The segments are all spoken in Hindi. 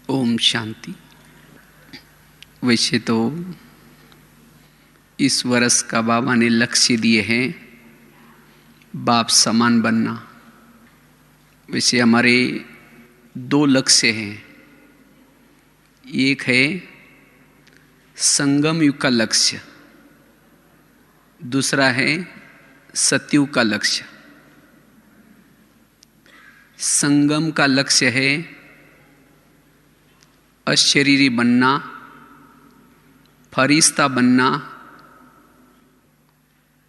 ओम शांति। वैसे तो इस वर्ष का बाबा ने लक्ष्य दिए हैं बाप समान बनना। वैसे हमारे दो लक्ष्य हैं। एक है संगम युग का लक्ष्य, दूसरा है सतयुग का लक्ष्य। संगम का लक्ष्य है अशरीरी बनना, फरिश्ता बनना,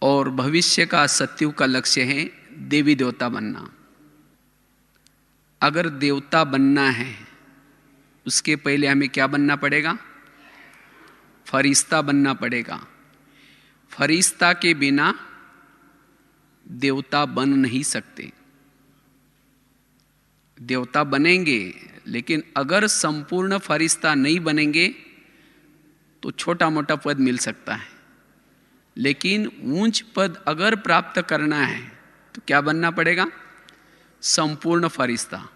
और भविष्य का सतयुग का लक्ष्य है देवी देवता बनना। अगर देवता बनना है उसके पहले हमें क्या बनना पड़ेगा? फरिश्ता बनना पड़ेगा। फरिश्ता के बिना देवता बन नहीं सकते। देवता बनेंगे, लेकिन अगर संपूर्ण फरिश्ता नहीं बनेंगे तो छोटा मोटा पद मिल सकता है, लेकिन ऊंच पद अगर प्राप्त करना है तो क्या बनना पड़ेगा? संपूर्ण फरिश्ता,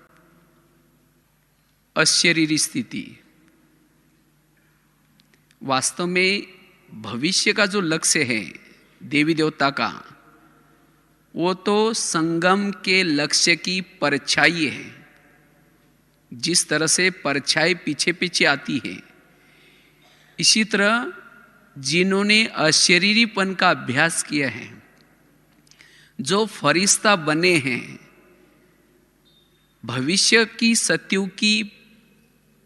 अशरीरी स्थिति। वास्तव में भविष्य का जो लक्ष्य है देवी देवता का, वो तो संगम के लक्ष्य की परछाई है। जिस तरह से परछाई पीछे पीछे आती है, इसी तरह जिन्होंने अशरीरीपन का अभ्यास किया है, जो फरिश्ता बने हैं, भविष्य की सतयुग की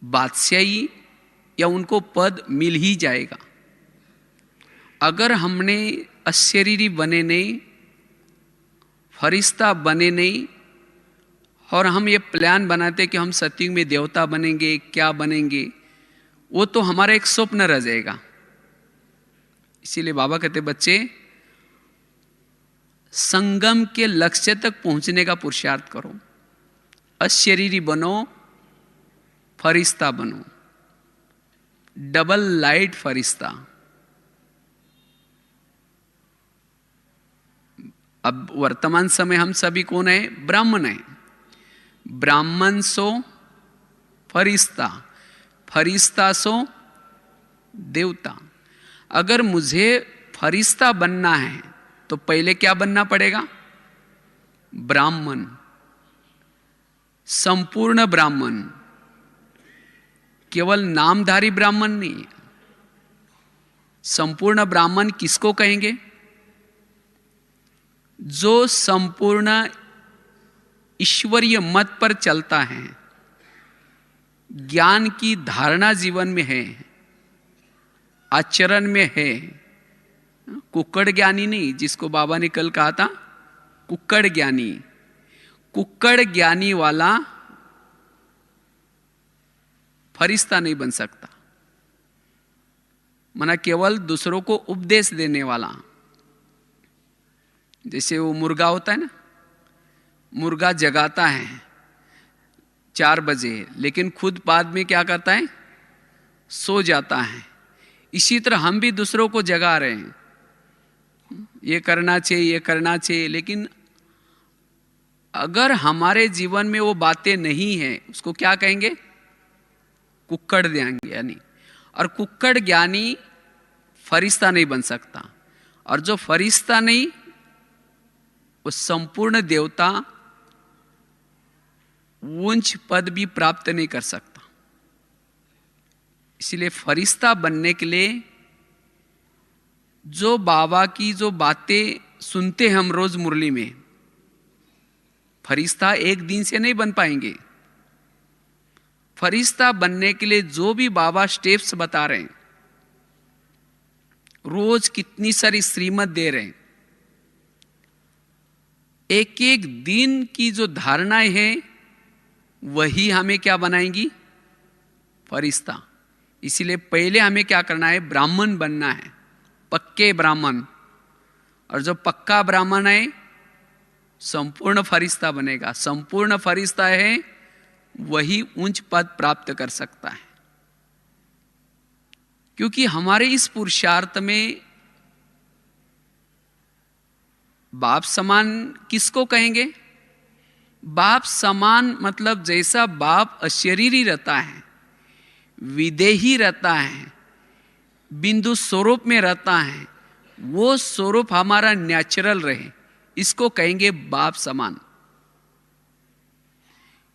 बादशाही या उनको पद मिल ही जाएगा। अगर हमने अशरीरी बने नहीं, फरिश्ता बने नहीं, और हम ये प्लान बनाते कि हम सतयुग में देवता बनेंगे, क्या बनेंगे, वो तो हमारा एक स्वप्न रह जाएगा। इसीलिए बाबा कहते बच्चे संगम के लक्ष्य तक पहुंचने का पुरुषार्थ करो। अशरीरी बनो, फरिश्ता बनो, डबल लाइट फरिश्ता। अब वर्तमान समय हम सभी कौन है? ब्राह्मण है। ब्राह्मण सो फरिश्ता, फरिश्ता सो देवता। अगर मुझे फरिश्ता बनना है तो पहले क्या बनना पड़ेगा? ब्राह्मण, संपूर्ण ब्राह्मण। केवल नामधारी ब्राह्मण नहीं। संपूर्ण ब्राह्मण किसको कहेंगे? जो संपूर्ण ईश्वरीय मत पर चलता है, ज्ञान की धारणा जीवन में है, आचरण में है। कुक्कड़ ज्ञानी नहीं, जिसको बाबा ने कल कहा था कुक्कड़ ज्ञानी। कुक्कड़ ज्ञानी वाला फरिश्ता नहीं बन सकता। मना केवल दूसरों को उपदेश देने वाला। जैसे वो मुर्गा होता है ना, मुर्गा जगाता है 4 बजे, लेकिन खुद बाद में क्या करता है? सो जाता है। इसी तरह हम भी दूसरों को जगा रहे हैं, ये करना चाहिए, ये करना चाहिए, लेकिन अगर हमारे जीवन में वो बातें नहीं है, उसको क्या कहेंगे? कुक्कड़ ज्ञानी। और कुक्कड़ ज्ञानी फरिश्ता नहीं बन सकता। और जो फरिश्ता नहीं, वो संपूर्ण देवता उच्च पद भी प्राप्त नहीं कर सकता। इसलिए फरिश्ता बनने के लिए जो बाबा की जो बातें सुनते हैं हम रोज मुरली में, फरिश्ता एक दिन से नहीं बन पाएंगे। फरिश्ता बनने के लिए जो भी बाबा स्टेप्स बता रहे हैं, रोज कितनी सारी श्रीमत दे रहे हैं, एक एक दिन की जो धारणाएं हैं वही हमें क्या बनाएंगी? फरिश्ता। इसीलिए पहले हमें क्या करना है? ब्राह्मण बनना है, पक्के ब्राह्मण। और जो पक्का ब्राह्मण है संपूर्ण फरिश्ता बनेगा। संपूर्ण फरिश्ता है वही उच्च पद प्राप्त कर सकता है। क्योंकि हमारे इस पुरुषार्थ में बाप समान किसको कहेंगे? बाप समान मतलब जैसा बाप अशरीरी रहता है, विदेही रहता है, बिंदु स्वरूप में रहता है, वो स्वरूप हमारा नेचुरल रहे, इसको कहेंगे बाप समान।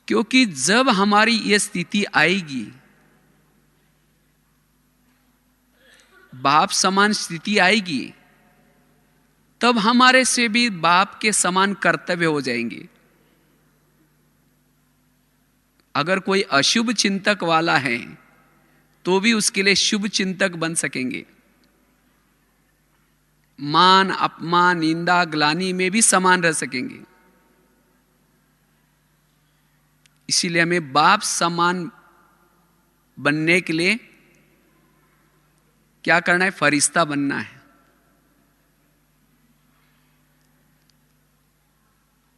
क्योंकि जब हमारी ये स्थिति आएगी, बाप समान स्थिति आएगी, तब हमारे से भी बाप के समान कर्तव्य हो जाएंगे। अगर कोई अशुभ चिंतक वाला है तो भी उसके लिए शुभ चिंतक बन सकेंगे। मान अपमान निंदा ग्लानि में भी समान रह सकेंगे। इसीलिए हमें बाप समान बनने के लिए क्या करना है? फरिश्ता बनना है।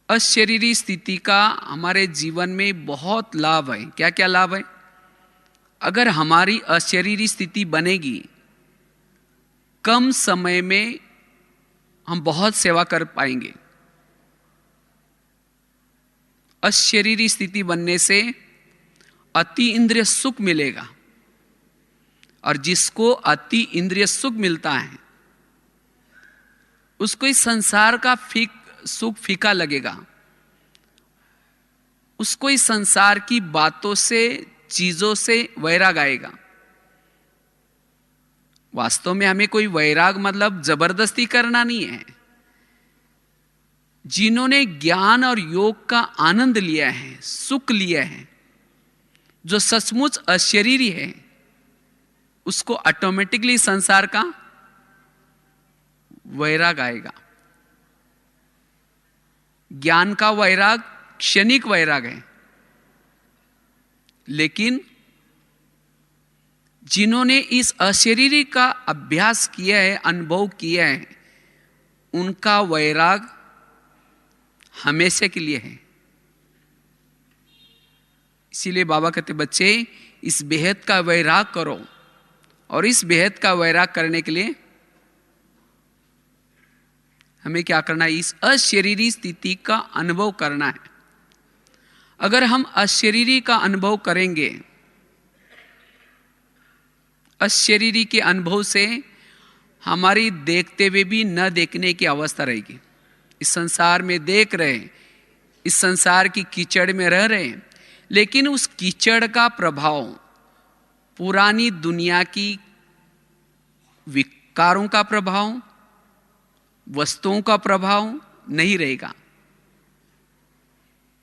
अशरीरी स्थिति का हमारे जीवन में बहुत लाभ है। क्या क्या लाभ है? अगर हमारी अशरीरी स्थिति बनेगी, कम समय में हम बहुत सेवा कर पाएंगे। अशरीरी स्थिति बनने से अति इंद्रिय सुख मिलेगा, और जिसको अति इंद्रिय सुख मिलता है उसको इस संसार का सुख फीका लगेगा। उसको इस संसार की बातों से, चीजों से वैराग आएगा। वास्तव में हमें कोई वैराग मतलब जबरदस्ती करना नहीं है। जिन्होंने ज्ञान और योग का आनंद लिया है, सुख लिया है, जो सचमुच अशरीरी है, उसको ऑटोमेटिकली संसार का वैराग आएगा। ज्ञान का वैराग क्षणिक वैराग है, लेकिन जिन्होंने इस अशरीरी का अभ्यास किया है, अनुभव किया है, उनका वैराग हमेशा के लिए है। इसीलिए बाबा कहते, बच्चे इस बेहद का वैराग करो, और इस बेहद का वैराग करने के लिए हमें क्या करना है? इस अशरीरी स्थिति का अनुभव करना है। अगर हम अशरीरी का अनुभव करेंगे, अशरीरी के अनुभव से हमारी देखते हुए भी न देखने की अवस्था रहेगी। इस संसार में देख रहे, इस संसार की कीचड़ में रह रहे, लेकिन उस कीचड़ का प्रभाव पुरानी दुनिया की विकारों का प्रभाव, वस्तुओं का प्रभाव नहीं रहेगा।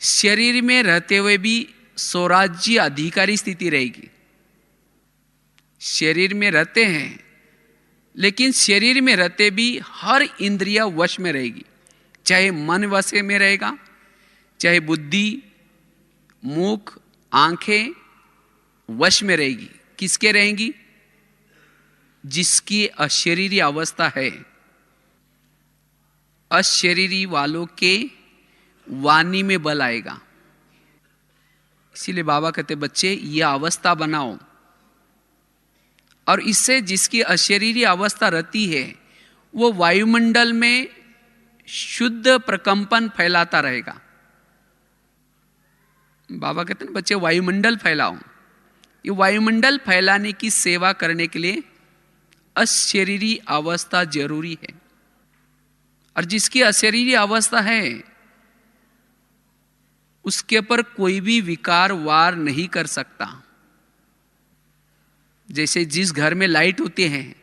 शरीर में रहते हुए भी स्वराज्य अधिकारी स्थिति रहेगी। शरीर में रहते हैं, लेकिन शरीर में रहते भी हर इंद्रिय वश में रहेगी। चाहे मन वश में रहेगा, चाहे बुद्धि, मुख, आंखें वश में रहेगी। किसके रहेंगी? जिसकी अशरीरी अवस्था है। अशरीरी वालों के वाणी में बल आएगा। इसीलिए बाबा कहते, बच्चे यह अवस्था बनाओ, और इससे जिसकी अशरीरी अवस्था रहती है, वो वायुमंडल में शुद्ध प्रकंपन फैलाता रहेगा। बाबा कहते हैं, बच्चे वायुमंडल फैलाओ। ये वायुमंडल फैलाने की सेवा करने के लिए अशरीरी अवस्था जरूरी है। और जिसकी अशरीरी अवस्था है, उसके ऊपर कोई भी विकार वार नहीं कर सकता। जैसे जिस घर में लाइट होती है,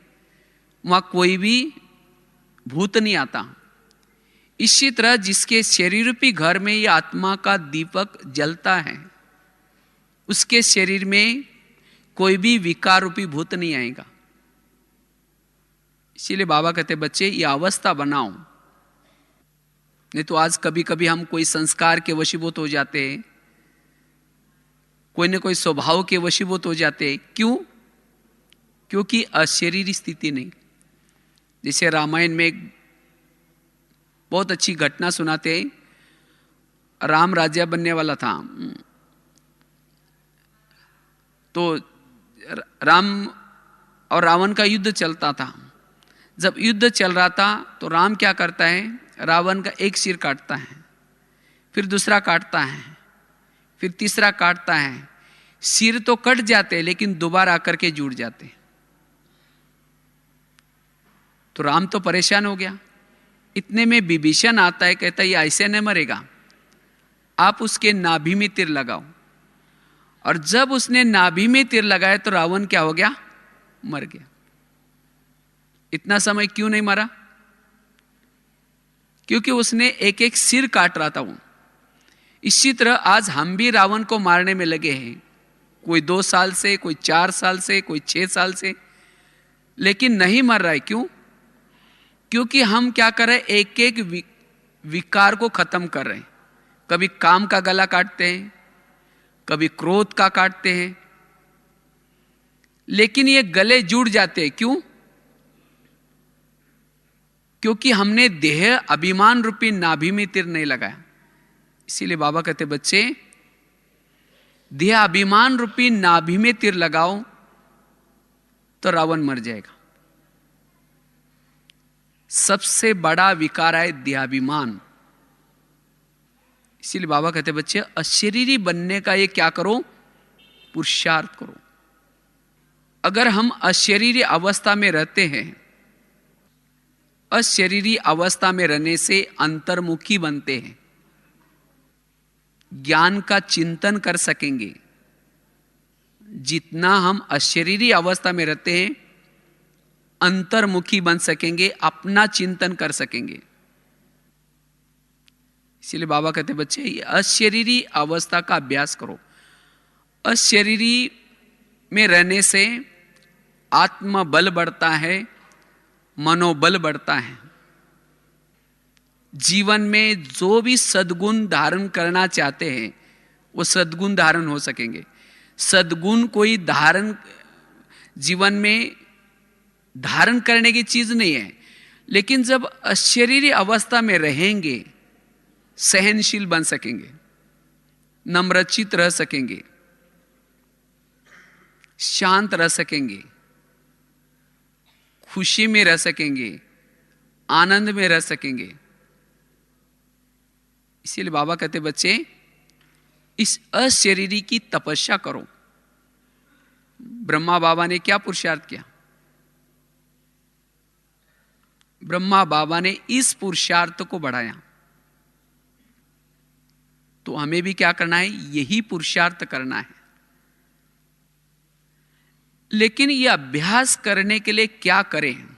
वहां कोई भी भूत नहीं आता। इसी तरह जिसके शरीर रूपी घर में यह आत्मा का दीपक जलता है, उसके शरीर में कोई भी विकार रूपी भूत नहीं आएगा। इसीलिए बाबा कहते, बच्चे ये अवस्था बनाओ। नहीं तो आज कभी कभी हम कोई संस्कार के वशीभूत हो जाते हैं, कोई न कोई स्वभाव के वशीभूत हो जाते हैं। क्यों? क्योंकि अशरीरी स्थिति नहीं। जैसे रामायण में एक बहुत अच्छी घटना सुनाते हैं। राम राजा बनने वाला था, तो राम और रावण का युद्ध चलता था। जब युद्ध चल रहा था तो राम क्या करता है, रावण का एक सिर काटता है, फिर दूसरा काटता है, फिर तीसरा काटता है। सिर तो कट जाते हैं लेकिन दोबारा आकर के जुड़ जाते हैं। तो राम तो परेशान हो गया। इतने में विभीषण आता है, कहता है ये ऐसे नहीं मरेगा, आप उसके नाभि में तीर लगाओ। और जब उसने नाभि में तीर लगाया तो रावण क्या हो गया? मर गया। इतना समय क्यों नहीं मरा? क्योंकि उसने एक एक सिर काट रहा था वो। इसी तरह आज हम भी रावण को मारने में लगे हैं, कोई 2 साल से, कोई 4 साल से, कोई 6 साल से, लेकिन नहीं मर रहा है। क्यों? क्योंकि हम क्या कर रहे हैं? एक एक विकार को खत्म कर रहे हैं। कभी काम का गला काटते हैं, कभी क्रोध का काटते हैं, लेकिन ये गले जुड़ जाते हैं। क्यों? क्योंकि हमने देह अभिमान रूपी नाभि में तीर नहीं लगाया। इसीलिए बाबा कहते बच्चे, देह अभिमान रूपी नाभि में तीर लगाओ तो रावण मर जाएगा। सबसे बड़ा विकार है देहाभिमान। इसीलिए बाबा कहते बच्चे, अशरीरी बनने का ये क्या करो? पुरुषार्थ करो। अगर हम अशरीरी अवस्था में रहते हैं, अशरीरी अवस्था में रहने से अंतर्मुखी बनते हैं, ज्ञान का चिंतन कर सकेंगे। जितना हम अशरीरी अवस्था में रहते हैं, अंतर्मुखी बन सकेंगे, अपना चिंतन कर सकेंगे। इसलिए बाबा कहते बच्चे, अशरीरी अवस्था का अभ्यास करो। अशरीरी में रहने से आत्मबल बढ़ता है, मनोबल बढ़ता है। जीवन में जो भी सद्गुण धारण करना चाहते हैं वो सद्गुण धारण हो सकेंगे। सद्गुण कोई धारण जीवन में धारण करने की चीज नहीं है, लेकिन जब अशरीरी अवस्था में रहेंगे, सहनशील बन सकेंगे, नम्रचित रह सकेंगे, शांत रह सकेंगे, खुशी में रह सकेंगे, आनंद में रह सकेंगे। इसीलिए बाबा कहते बच्चे, इस अशरीरी की तपस्या करो। ब्रह्मा बाबा ने क्या पुरुषार्थ किया? ब्रह्मा बाबा ने इस पुरुषार्थ को बढ़ाया। तो हमें भी क्या करना है? यही पुरुषार्थ करना है। लेकिन यह अभ्यास करने के लिए क्या करें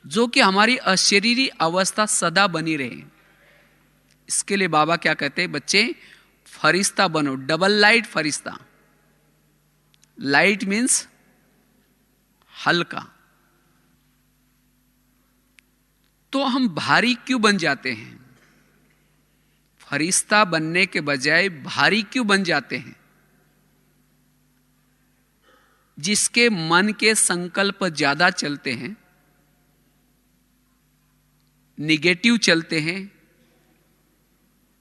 जो कि हमारी अशरीरी अवस्था सदा बनी रहे? इसके लिए बाबा क्या कहते हैं बच्चे, फरिश्ता बनो, डबल लाइट फरिश्ता। लाइट मीन्स हल्का। तो हम भारी क्यों बन जाते हैं? फरिश्ता बनने के बजाय भारी क्यों बन जाते हैं? जिसके मन के संकल्प ज्यादा चलते हैं, निगेटिव चलते हैं,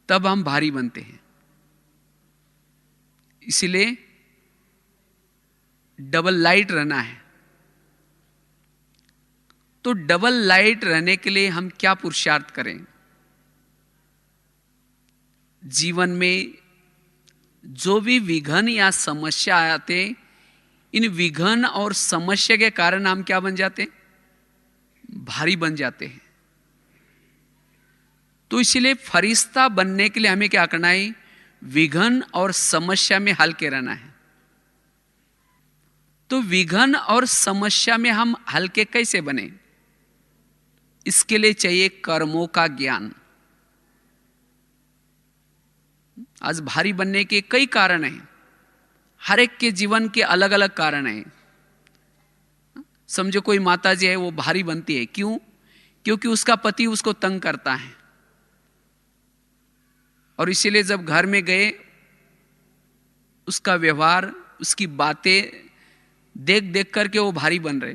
तब हम भारी बनते हैं। इसलिए डबल लाइट रहना है। तो डबल लाइट रहने के लिए हम क्या पुरुषार्थ करें? जीवन में जो भी विघन या समस्या आते, इन विघन और समस्या के कारण हम क्या बन जाते हैं? भारी बन जाते हैं। तो इसलिए फरिश्ता बनने के लिए हमें क्या करना है? विघन और समस्या में हल्के रहना है। तो विघन और समस्या में हम हल्के कैसे बने? इसके लिए चाहिए कर्मों का ज्ञान। आज भारी बनने के कई कारण हैं। हर एक के जीवन के अलग अलग कारण हैं। समझो कोई माता जी है, वो भारी बनती है। क्यों? क्योंकि उसका पति उसको तंग करता है, और इसीलिए जब घर में गए, उसका व्यवहार, उसकी बातें देख देख करके वो भारी बन रहे।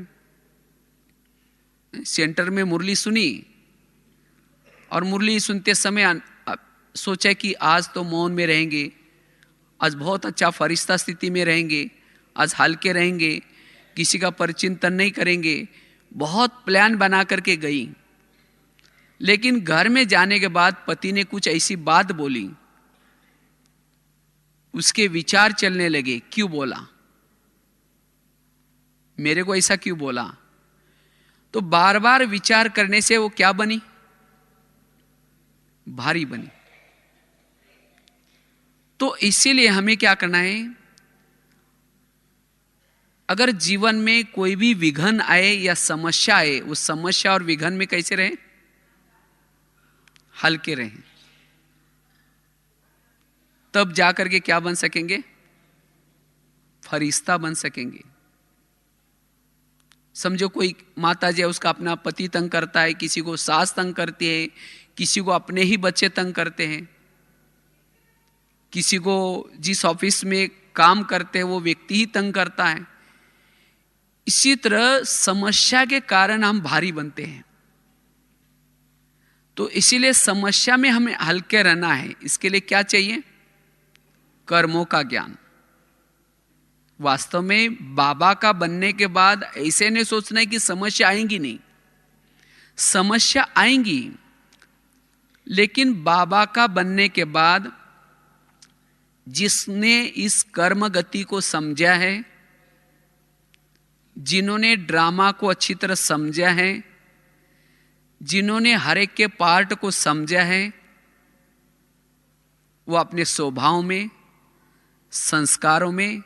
सेंटर में मुरली सुनी, और मुरली सुनते समय सोचा कि आज तो मौन में रहेंगे, आज बहुत अच्छा फरिश्ता स्थिति में रहेंगे, आज हल्के रहेंगे, किसी का परिचिंतन नहीं करेंगे। बहुत प्लान बना करके गई, लेकिन घर में जाने के बाद पति ने कुछ ऐसी बात बोली, उसके विचार चलने लगे, क्यों बोला, मेरे को ऐसा क्यों बोला। तो बार बार विचार करने से वो क्या बनी, भारी बनी। तो इसीलिए हमें क्या करना है, अगर जीवन में कोई भी विघन आए या समस्या आए, उस समस्या और विघन में कैसे रहें, हल्के रहें। तब जाकर के क्या बन सकेंगे, फरिश्ता बन सकेंगे। समझो कोई माता जी है, उसका अपना पति तंग करता है, किसी को सास तंग करती है, किसी को अपने ही बच्चे तंग करते हैं, किसी को जिस ऑफिस में काम करते हैं वो व्यक्ति ही तंग करता है। इसी तरह समस्या के कारण हम भारी बनते हैं। तो इसीलिए समस्या में हमें हल्के रहना है। इसके लिए क्या चाहिए, कर्मों का ज्ञान। वास्तव में बाबा का बनने के बाद ऐसे नहीं सोचना है कि समस्या आएंगी नहीं, समस्या आएंगी, लेकिन बाबा का बनने के बाद जिसने इस कर्म गति को समझा है, जिन्होंने ड्रामा को अच्छी तरह समझा है, जिन्होंने हर एक के पार्ट को समझा है, वो अपने स्वभाव में, संस्कारों में,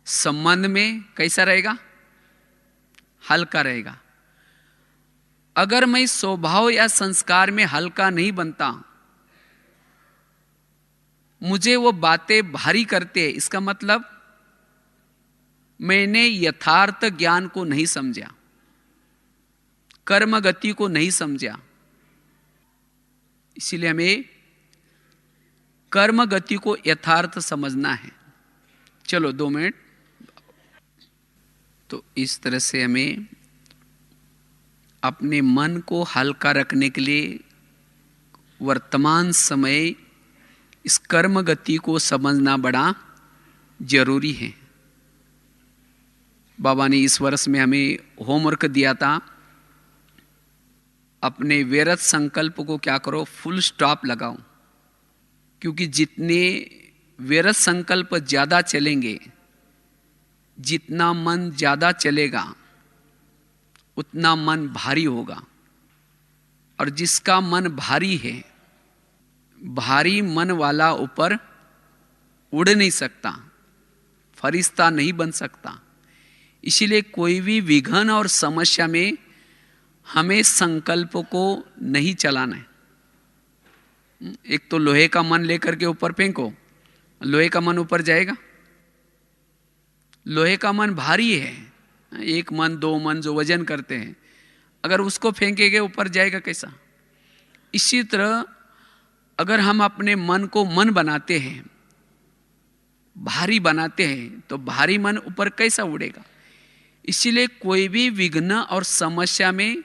संबंध में कैसा रहेगा, हल्का रहेगा। अगर मैं स्वभाव या संस्कार में हल्का नहीं बनता, मुझे वो बातें भारी करते हैं, इसका मतलब मैंने यथार्थ ज्ञान को नहीं समझा, कर्म गति को नहीं समझा। इसीलिए हमें कर्म गति को यथार्थ समझना है। चलो 2 मिनट। तो इस तरह से हमें अपने मन को हल्का रखने के लिए वर्तमान समय इस कर्म गति को समझना बड़ा जरूरी है। बाबा ने इस वर्ष में हमें होमवर्क दिया था, अपने व्यर्थ संकल्प को क्या करो, फुल स्टॉप लगाओ। क्योंकि जितने व्यर्थ संकल्प ज्यादा चलेंगे, जितना मन ज्यादा चलेगा, उतना मन भारी होगा। और जिसका मन भारी है, भारी मन वाला ऊपर उड़ नहीं सकता, फरिश्ता नहीं बन सकता। इसीलिए कोई भी विघन और समस्या में हमें संकल्प को नहीं चलाना है। एक तो लोहे का मन लेकर के ऊपर फेंको, लोहे का मन ऊपर जाएगा? लोहे का मन भारी है, 1 मन 2 मन जो वजन करते हैं, अगर उसको फेंकेंगे ऊपर जाएगा कैसा? इसी तरह अगर हम अपने मन को मन बनाते हैं, भारी बनाते हैं, तो भारी मन ऊपर कैसा उड़ेगा? इसीलिए कोई भी विघ्न और समस्या में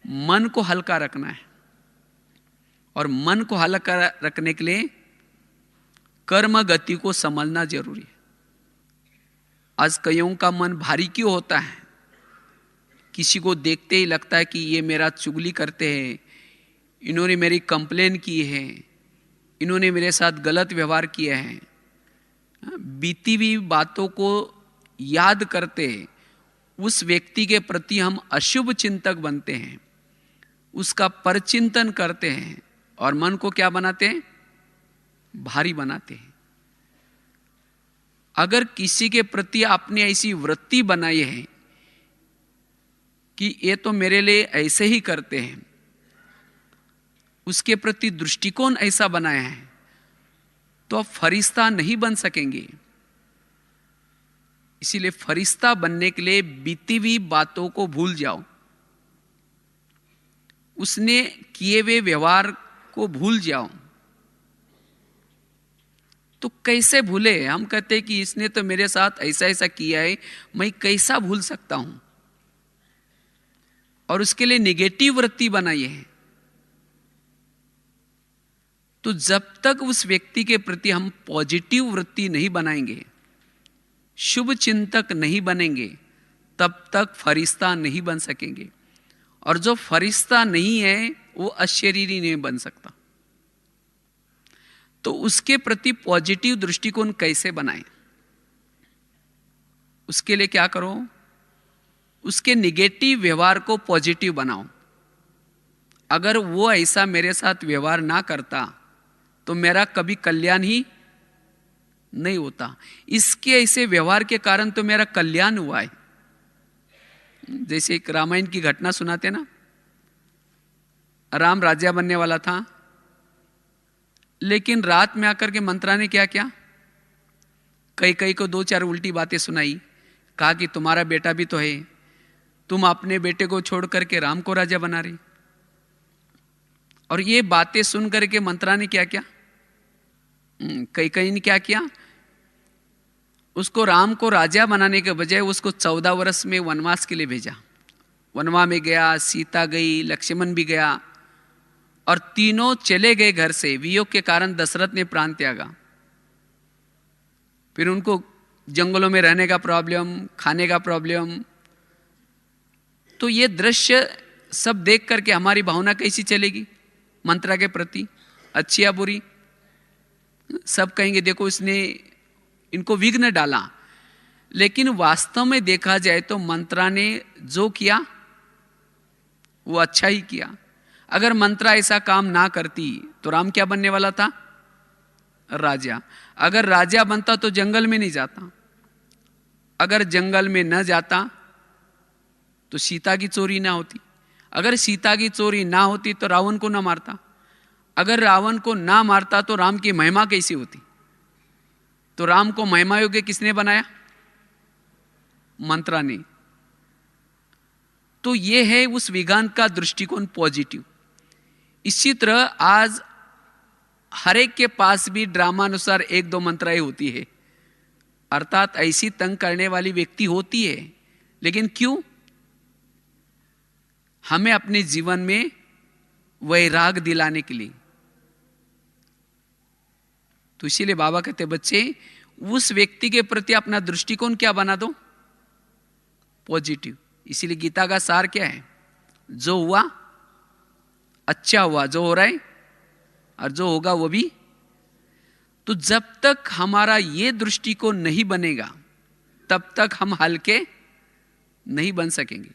मन को हल्का रखना है। और मन को हल्का रखने के लिए कर्म गति को समझना जरूरी है। आज कईयों का मन भारी क्यों होता है? किसी को देखते ही लगता है कि ये मेरा चुगली करते हैं, इन्होंने मेरी कंप्लेन की है, इन्होंने मेरे साथ गलत व्यवहार किया है। बीती हुई बातों को याद करते उस व्यक्ति के प्रति हम अशुभ चिंतक बनते हैं, उसका परचिंतन करते हैं और मन को क्या बनाते हैं? भारी बनाते हैं। अगर किसी के प्रति आपने ऐसी वृत्ति बनाई है कि ये तो मेरे लिए ऐसे ही करते हैं, उसके प्रति दृष्टिकोण ऐसा बनाया है, तो आप फरिश्ता नहीं बन सकेंगे। इसीलिए फरिश्ता बनने के लिए बीती हुई बातों को भूल जाओ, उसने किए हुए व्यवहार को भूल जाओ। तो कैसे भूले? हम कहते हैं कि इसने तो मेरे साथ ऐसा ऐसा किया है, मैं कैसा भूल सकता हूं? और उसके लिए नेगेटिव वृत्ति बनाई है। तो जब तक उस व्यक्ति के प्रति हम पॉजिटिव वृत्ति नहीं बनाएंगे, शुभ चिंतक नहीं बनेंगे, तब तक फरिश्ता नहीं बन सकेंगे। और जो फरिश्ता नहीं है वो अशरीरी नहीं बन सकता। तो उसके प्रति पॉजिटिव दृष्टिकोण कैसे बनाएं? उसके लिए क्या करो? उसके निगेटिव व्यवहार को पॉजिटिव बनाओ। अगर वो ऐसा मेरे साथ व्यवहार ना करता तो मेरा कभी कल्याण ही नहीं होता। इसके ऐसे व्यवहार के कारण तो मेरा कल्याण हुआ है। जैसे एक रामायण की घटना सुनाते ना, राम राजा बनने वाला था, लेकिन रात में आकर के मंत्रा ने क्या किया? कई को 2-4 उल्टी बातें सुनाई। कहा कि तुम्हारा बेटा भी तो है, तुम अपने बेटे को छोड़ करके राम को राजा बना रही। और ये बातें सुन करके मंत्रा ने क्या किया? कई ने क्या किया? उसको राम को राजा बनाने के बजाय उसको 14 वर्ष में वनवास के लिए भेजा। वनवा में गया, सीता गई, लक्ष्मण भी गया, और तीनों चले गए घर से। वियोग के कारण दशरथ ने प्राण त्यागा। फिर उनको जंगलों में रहने का प्रॉब्लम, खाने का प्रॉब्लम। तो ये दृश्य सब देख करके हमारी भावना कैसी चलेगी मंत्रा के प्रति? अच्छी या बुरी? सब कहेंगे देखो इसने इनको विघ्न डाला। लेकिन वास्तव में देखा जाए तो मंत्रा ने जो किया वो अच्छा ही किया। अगर मंत्रा ऐसा काम ना करती तो राम क्या बनने वाला था? राजा। अगर राजा बनता तो जंगल में नहीं जाता। अगर जंगल में न जाता तो सीता की चोरी ना होती। अगर सीता की चोरी ना होती तो रावण को ना मारता। अगर रावण को ना मारता तो राम की महिमा कैसी होती? तो राम को महिमा योग्य किसने बनाया? मंत्रा ने। तो यह है उस विज्ञान का दृष्टिकोण पॉजिटिव। इसी तरह आज हर एक के पास भी ड्रामानुसार 1-2 मंत्राएं होती है, अर्थात ऐसी तंग करने वाली व्यक्ति होती है। लेकिन क्यों? हमें अपने जीवन में वैराग दिलाने के लिए। तो इसीलिए बाबा कहते बच्चे उस व्यक्ति के प्रति अपना दृष्टिकोण क्या बना दो? पॉजिटिव। इसीलिए गीता का सार क्या है? जो हुआ अच्छा हुआ, जो हो रहा है और जो होगा वो भी। तो जब तक हमारा ये दृष्टिकोण नहीं बनेगा तब तक हम हल्के नहीं बन सकेंगे।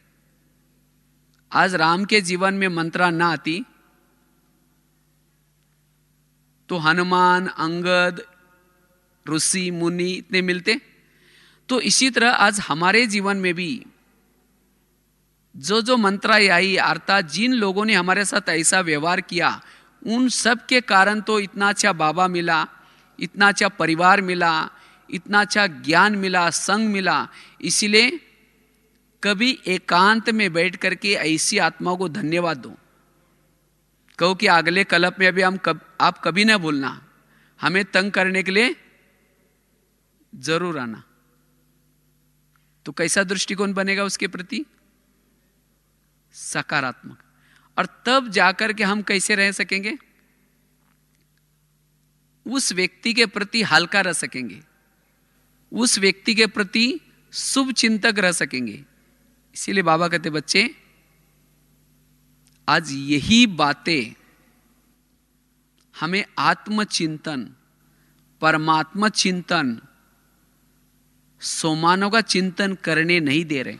आज राम के जीवन में मंत्रा ना आती तो हनुमान, अंगद, ऋषि मुनि इतने मिलते। तो इसी तरह आज हमारे जीवन में भी जो मंत्राएं आई, अर्थात जिन लोगों ने हमारे साथ ऐसा व्यवहार किया, उन सब के कारण तो इतना अच्छा बाबा मिला, इतना अच्छा परिवार मिला, इतना अच्छा ज्ञान मिला, संग मिला। इसीलिए कभी एकांत में बैठ करके ऐसी आत्माओं को धन्यवाद दो। कहो कि अगले कल्प में अभी आप कभी ना भूलना, हमें तंग करने के लिए जरूर आना। तो कैसा दृष्टिकोण बनेगा उसके प्रति? सकारात्मक। और तब जाकर के हम कैसे रह सकेंगे? उस व्यक्ति के प्रति हल्का रह सकेंगे, उस व्यक्ति के प्रति शुभ चिंतक रह सकेंगे। इसीलिए बाबा कहते बच्चे आज यही बातें हमें आत्मचिंतन, परमात्मा चिंतन, सोमानों का चिंतन करने नहीं दे रहे।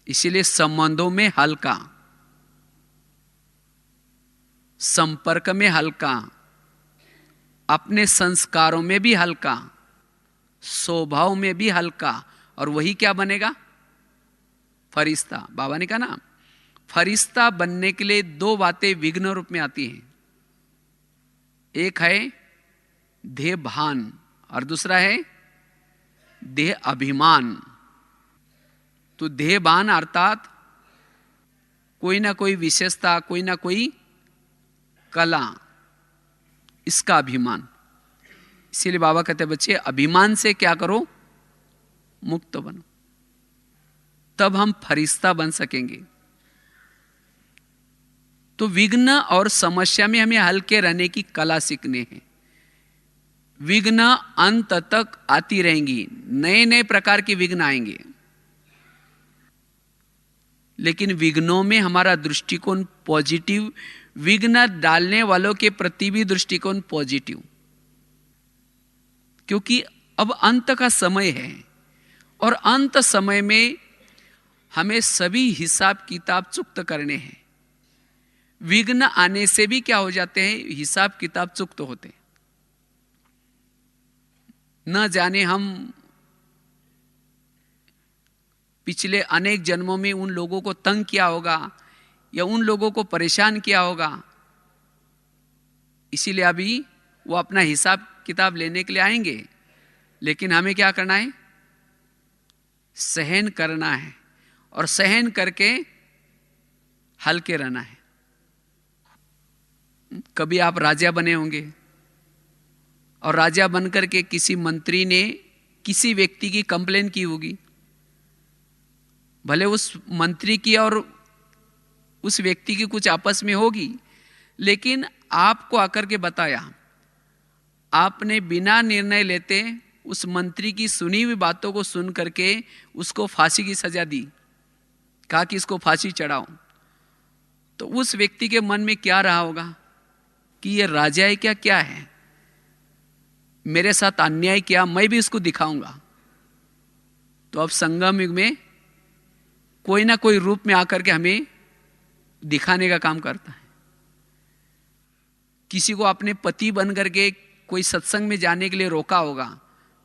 इसीलिए संबंधों में हल्का, संपर्क में हल्का, अपने संस्कारों में भी हल्का, स्वभाव में भी हल्का। और वही क्या बनेगा? फरिश्ता। बाबा ने कहा ना, फरिश्ता बनने के लिए 2 बातें विघ्न रूप में आती हैं। एक है देह भान और दूसरा है देह अभिमान। तो देह भान अर्थात कोई ना कोई विशेषता, कोई ना कोई कला, इसका अभिमान। इसीलिए बाबा कहते बच्चे अभिमान से क्या करो? मुक्त बनो, तब हम फरिश्ता बन सकेंगे। तो विघ्न और समस्या में हमें हल्के रहने की कला सीखने हैं। विघ्न अंत तक आती रहेंगी, नए नए प्रकार के विघ्न आएंगे, लेकिन विघ्नों में हमारा दृष्टिकोण पॉजिटिव विघ्न डालने वालों के प्रति भी दृष्टिकोण पॉजिटिव, क्योंकि अब अंत का समय है और अंत समय में हमें सभी हिसाब किताब चुक्त करने हैं। विघ्न आने से भी क्या हो जाते हैं, हिसाब किताब चुक्त होते। न जाने हम पिछले अनेक जन्मों में उन लोगों को तंग किया होगा या उन लोगों को परेशान किया होगा, इसीलिए अभी वो अपना हिसाब किताब लेने के लिए आएंगे। लेकिन हमें क्या करना है, सहन करना है और सहन करके हल्के रहना है। कभी आप राजा बने होंगे और राजा बनकर के किसी मंत्री ने किसी व्यक्ति की कंप्लेन की होगी, भले उस मंत्री की और उस व्यक्ति की कुछ आपस में होगी, लेकिन आपको आकर के बताया, आपने बिना निर्णय लेते उस मंत्री की सुनी हुई बातों को सुन करके उसको फांसी की सजा दी, कहा कि इसको फांसी चढ़ाओ। तो उस व्यक्ति के मन में क्या रहा होगा कि ये राजा है क्या, क्या है, मेरे साथ अन्याय किया, मैं भी इसको दिखाऊंगा। तो अब संगम युग में कोई ना कोई रूप में आकर के हमें दिखाने का काम करता है। किसी को अपने पति बन करके कोई सत्संग में जाने के लिए रोका होगा,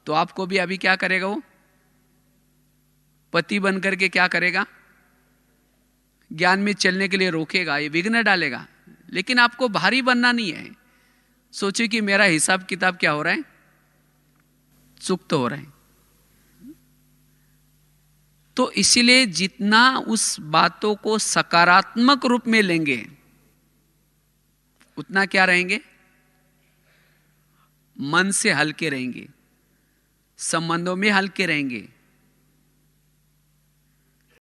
तो आपको भी अभी क्या करेगा, वो पति बन करके क्या करेगा, ज्ञान में चलने के लिए रोकेगा, ये विघ्न डालेगा। लेकिन आपको भारी बनना नहीं है। सोचिए कि मेरा हिसाब किताब क्या हो रहा है, चुक्त हो रहा है। तो इसीलिए जितना उस बातों को सकारात्मक रूप में लेंगे उतना क्या रहेंगे, मन से हल्के रहेंगे, संबंधों में हल्के रहेंगे,